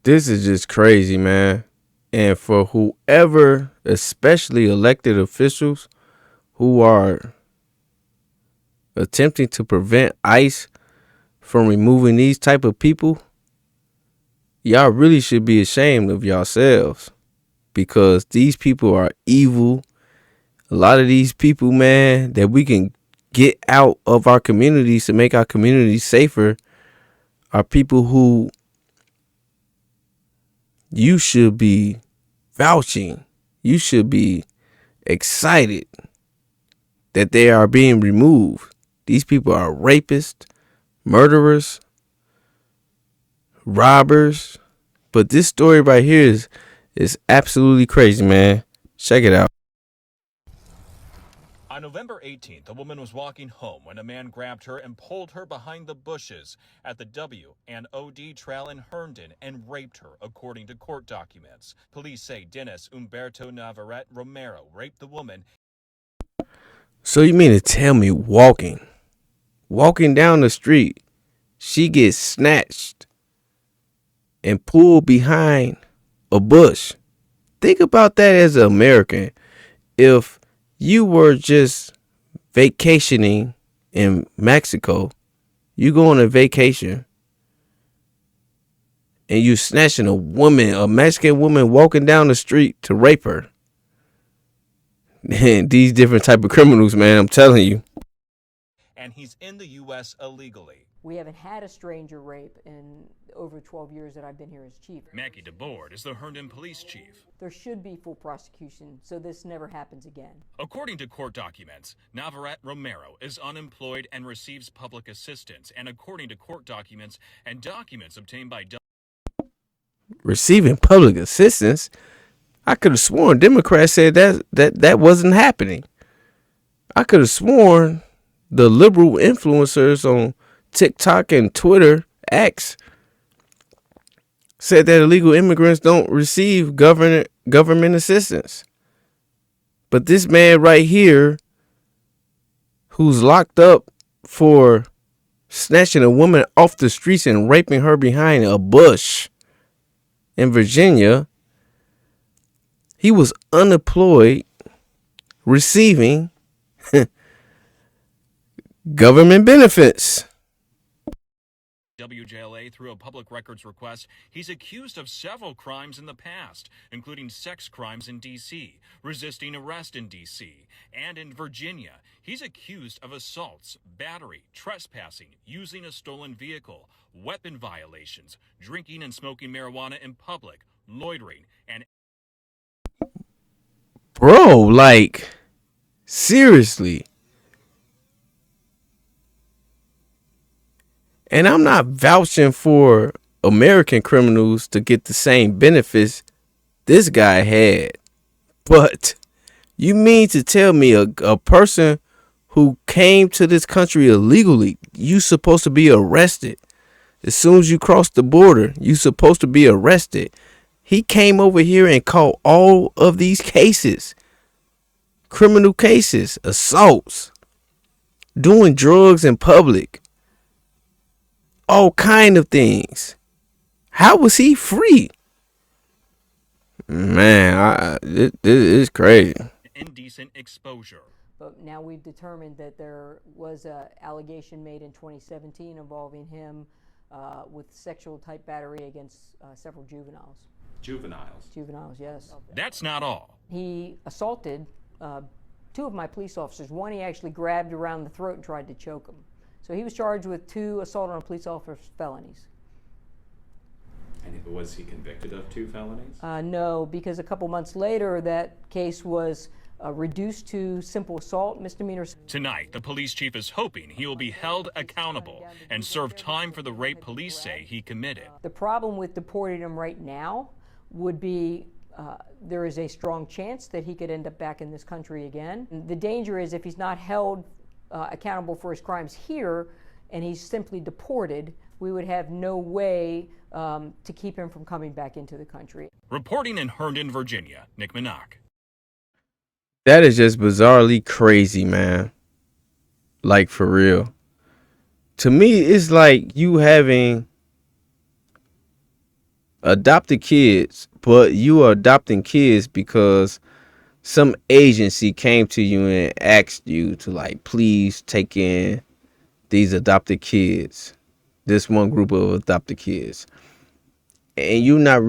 This is just crazy, man. And for whoever, especially elected officials who are attempting to prevent ICE from removing these type of people, y'all really should be ashamed of yourselves because these people are evil. A lot of these people, man, that we can get out of our communities to make our communities safer are people who you should be vouching. You should be excited that they are being removed. These people are rapists, murderers, robbers. But this story right here is absolutely crazy, man. Check it out. On November 18th, a woman was walking home when a man grabbed her and pulled her behind the bushes at the W&OD trail in Herndon and raped her, according to court documents. Police say Dennis Humberto Navarrete Romero raped the woman. So you mean to tell me walking down the street, she gets snatched and pulled behind a bush? Think about that as an American. If you were just vacationing in Mexico, you go on a vacation and you snatching a woman, a Mexican woman walking down the street to rape her. And these different type of criminals, man, I'm telling you. And he's in the U.S. illegally. We haven't had a stranger rape in over 12 years that I've been here as chief. Mackie DeBoard is the Herndon police chief. There should be full prosecution so this never happens again. According to court documents, Navarrete Romero is unemployed and receives public assistance. And according to court documents and documents obtained by Receiving public assistance? I could have sworn Democrats said that wasn't happening. I could have sworn the liberal influencers on TikTok and Twitter, X, said that illegal immigrants don't receive government assistance. But this man right here, who's locked up for snatching a woman off the streets and raping her behind a bush in Virginia, he was unemployed, receiving government benefits. WJLA through a public records request. He's accused of several crimes in the past, including sex crimes in D.C., resisting arrest in D.C., and in Virginia. He's accused of assaults, battery, trespassing, using a stolen vehicle, weapon violations, drinking and smoking marijuana in public, loitering, and... Bro, like, seriously. And I'm not vouching for American criminals to get the same benefits this guy had. But you mean to tell me a person who came to this country illegally, you supposed to be arrested. As soon as you cross the border, you supposed to be arrested. He came over here and caught all of these cases. Criminal cases, assaults, doing drugs in public. All kind of things. How was he free? Man, this is crazy. Indecent exposure. But now we've determined that there was an allegation made in 2017 involving him with sexual type battery against several juveniles. Juveniles, yes. That's not all. He assaulted two of my police officers. One he actually grabbed around the throat and tried to choke him. So he was charged with 2 assault on a police officer felonies. And was he convicted of 2 felonies? No, because a couple months later, that case was reduced to simple assault, misdemeanor. Tonight, the police chief is hoping he will be held accountable and serve time for the rape police say he committed. The problem with deporting him right now would be there is a strong chance that he could end up back in this country again. The danger is if he's not held accountable for his crimes here and he's simply deported, we would have no way to keep him from coming back into the country. Reporting in Herndon, Virginia, Nick Minock. That is just bizarrely crazy, man. Like, for real. To me, it's like you having adopted kids, but you are adopting kids because some agency came to you and asked you to like please take in these adopted kids, this one group of adopted kids, and you don't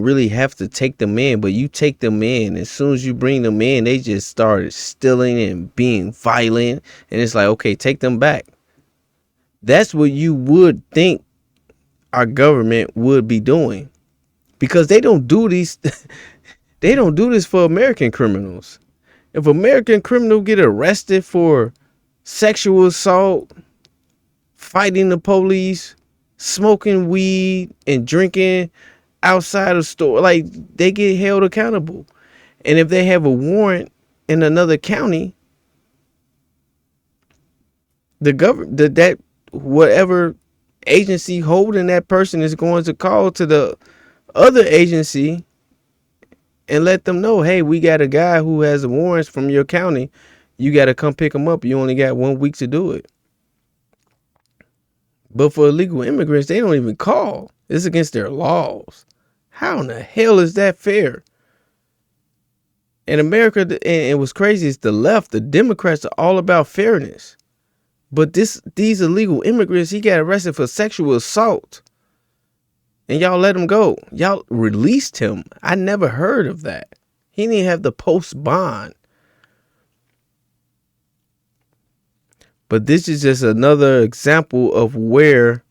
really have to take them in, but you take them in. As soon as you bring them in, they just started stealing and being violent, and it's like, okay, take them back. That's what you would think our government would be doing, because they don't do these they don't do this for American criminals. If American criminal get arrested for sexual assault, fighting the police, smoking weed and drinking outside of store, like, they get held accountable. And if they have a warrant in another county, the government, that whatever agency holding that person is going to call to the other agency and let them know, hey, we got a guy who has warrants from your county. You got to come pick him up. You only got 1 week to do it. But for illegal immigrants, they don't even call. It's against their laws. How in the hell is that fair? In America, and what's crazy is the left, the Democrats are all about fairness. But these illegal immigrants, he got arrested for sexual assault. And y'all let him go. Y'all released him. I never heard of that. He didn't even have the post bond. But this is just another example of where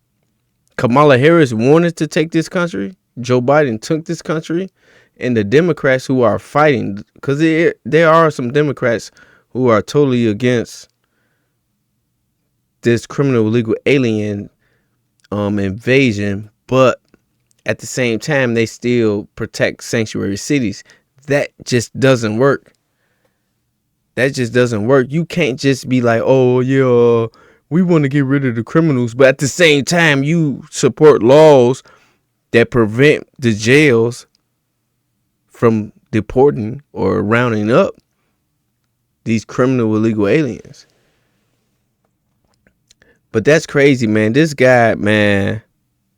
Kamala Harris wanted to take this country. Joe Biden took this country. And the Democrats who are fighting, because there are some Democrats who are totally against this criminal illegal alien invasion, but at the same time, they still protect sanctuary cities. That just doesn't work. That just doesn't work. You can't just be like, oh, yeah, we want to get rid of the criminals, but at the same time, you support laws that prevent the jails from deporting or rounding up these criminal illegal aliens. But that's crazy, man. This guy, man,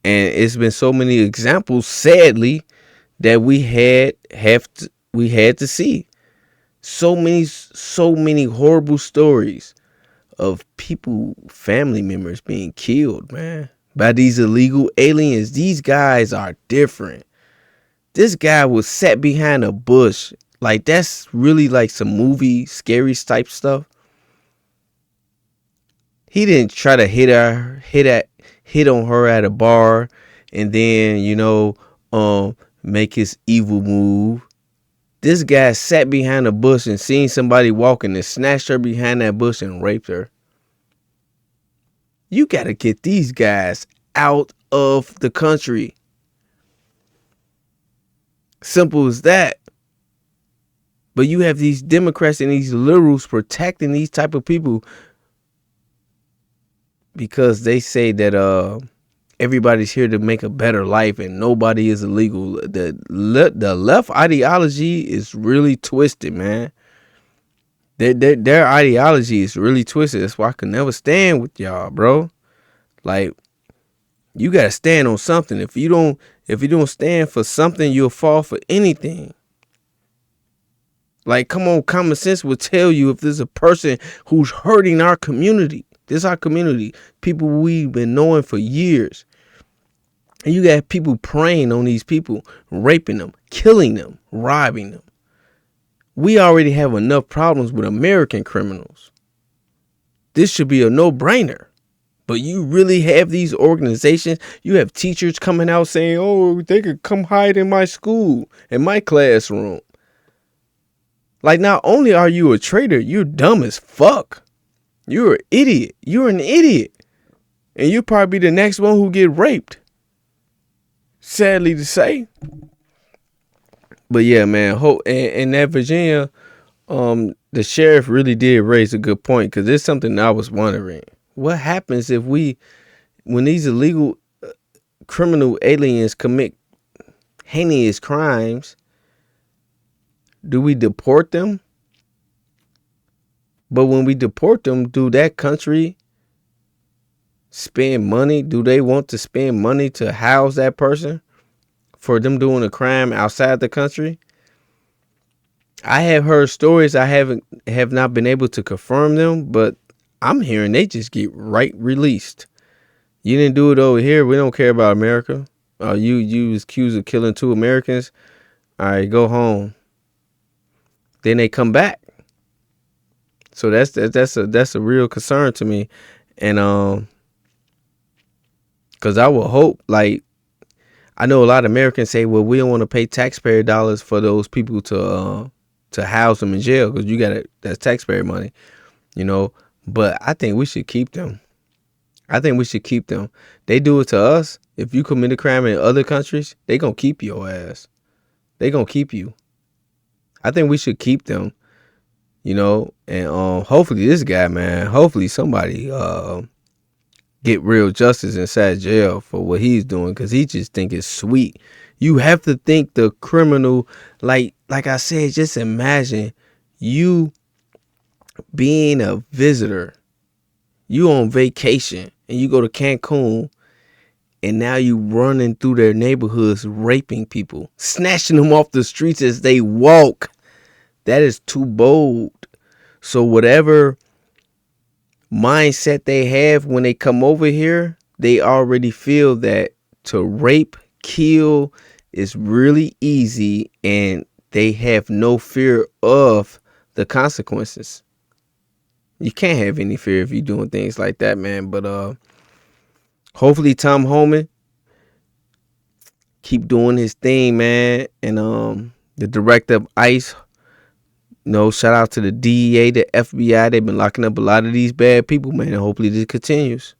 and it's been so many examples, sadly, that we had to see. So many horrible stories of people, family members being killed, man, by these illegal aliens. These guys are different. This guy was sat behind a bush. Like, that's really like some movie, scary type stuff. He didn't try to hit on her at a bar and then, make his evil move. This guy sat behind a bush and seen somebody walking and snatched her behind that bush and raped her. You got to get these guys out of the country. Simple as that. But you have these Democrats and these liberals protecting these type of people because they say that everybody's here to make a better life and nobody is illegal. The left ideology is really twisted, man. Their ideology is really twisted. That's why I could never stand with y'all, bro. Like, you gotta stand on something. If you don't stand for something, you'll fall for anything. Like, come on, common sense will tell you if there's a person who's hurting our community. This is our community. People we've been knowing for years. And you got people preying on these people, raping them, killing them, robbing them. We already have enough problems with American criminals. This should be a no-brainer. But you really have these organizations. You have teachers coming out saying, oh, they could come hide in my school, in my classroom. Like, not only are you a traitor, you're dumb as fuck. You're an idiot. You're an idiot. And you'll probably be the next one who get raped. Sadly to say. But yeah, man. In that Virginia, the sheriff really did raise a good point, because there's something I was wondering. What happens if when these illegal criminal aliens commit heinous crimes, do we deport them? But when we deport them, do that country spend money? Do they want to spend money to house that person for them doing a crime outside the country? I have heard stories. I have not been able to confirm them, but I'm hearing they just get right released. You didn't do it over here. We don't care about America. You was accused of killing 2 Americans. All right, go home. Then they come back. So that's a real concern to me, and because I would hope, like, I know a lot of Americans say, well, we don't want to pay taxpayer dollars for those people to house them in jail because that's taxpayer money, you know. But I think we should keep them. I think we should keep them. They do it to us. If you commit a crime in other countries, they gonna keep your ass. They gonna keep you. I think we should keep them, you know. And hopefully this guy, man, hopefully somebody get real justice inside jail for what he's doing, because he just think it's sweet. You have to think the criminal, like I said, just imagine you being a visitor, you on vacation, and you go to Cancun, and now you running through their neighborhoods, raping people, snatching them off the streets as they walk. That is too bold. So whatever mindset they have when they come over here, they already feel that to rape, kill is really easy, and they have no fear of the consequences. You can't have any fear if you're doing things like that, man. But hopefully Tom Homan keep doing his thing, man. And the director of ICE, shout out to the DEA, the FBI. They've been locking up a lot of these bad people, man. And hopefully this continues.